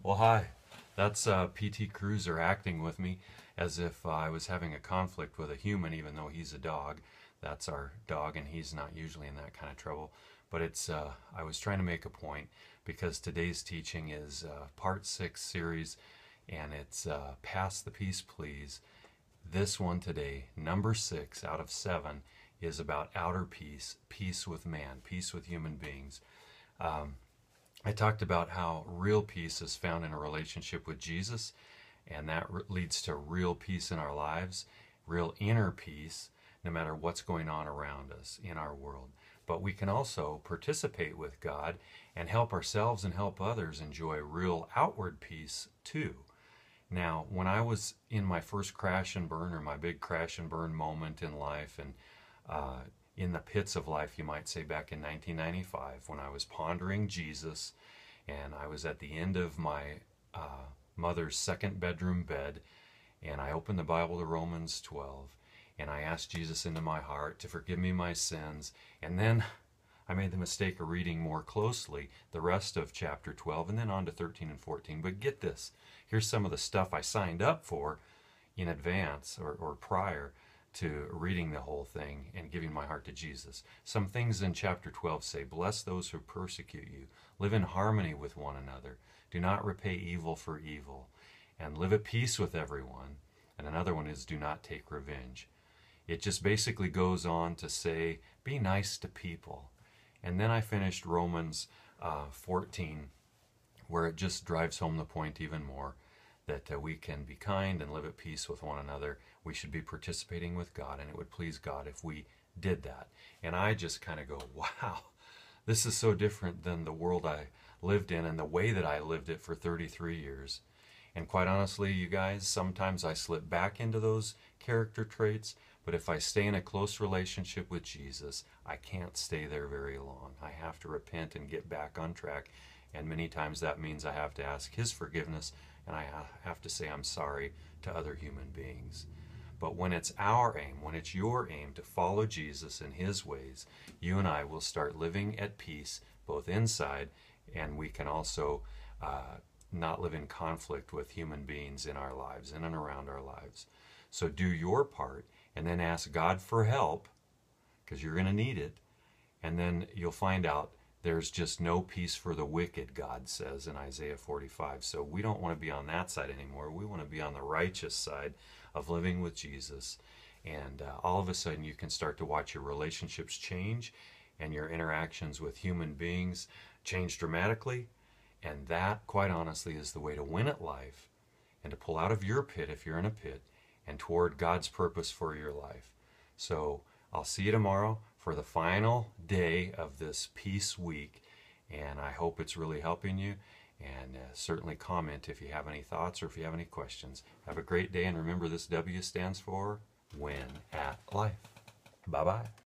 Well, hi. That's PT Cruiser acting with me as if I was having a conflict with a human, even though he's a dog. That's our dog, and he's not usually in that kind of trouble. But I was trying to make a point because today's teaching is part 6 series, and it's Pass the Peace, Please. This one today, number 6 out of 7, is about outer peace, peace with man, peace with human beings. I talked about how real peace is found in a relationship with Jesus, and that leads to real peace in our lives, real inner peace, no matter what's going on around us in our world. But we can also participate with God and help ourselves and help others enjoy real outward peace too. Now, when I was in my first crash and burn, or my big crash and burn moment in life, and in the pits of life, you might say, back in 1995, when I was pondering Jesus, and I was at the end of my mother's second bedroom bed, and I opened the Bible to Romans 12, and I asked Jesus into my heart to forgive me my sins, and then I made the mistake of reading more closely the rest of chapter 12, and then on to 13 and 14. But get this, here's some of the stuff I signed up for in advance or prior to reading the whole thing and giving my heart to Jesus. Some things in chapter 12 say, "Bless those who persecute you. Live in harmony with one another. Do not repay evil for evil. And live at peace with everyone." And another one is, "Do not take revenge." It just basically goes on to say, be nice to people. And then I finished Romans 14, where it just drives home the point even more, that we can be kind and live at peace with one another. We should be participating with God, and it would please God if we did that. And I just kind of go, wow, this is so different than the world I lived in and the way that I lived it for 33 years. And quite honestly, you guys, sometimes I slip back into those character traits, but if I stay in a close relationship with Jesus, I can't stay there very long. I have to repent and get back on track, and many times that means I have to ask His forgiveness, and I have to say I'm sorry to other human beings. But when it's our aim, when it's your aim to follow Jesus in His ways, you and I will start living at peace both inside, and we can also not live in conflict with human beings in our lives, in and around our lives. So do your part, and then ask God for help, because you're going to need it, and then you'll find out there's just no peace for the wicked, God says in Isaiah 45. So we don't want to be on that side anymore. We want to be on the righteous side of living with Jesus. And all of a sudden you can start to watch your relationships change and your interactions with human beings change dramatically. And that, quite honestly, is the way to win at life and to pull out of your pit if you're in a pit and toward God's purpose for your life. So I'll see you tomorrow for the final day of this Peace Week, and I hope it's really helping you. And certainly comment if you have any thoughts or if you have any questions. Have a great day, and remember, this W stands for Win at Life. Bye-bye.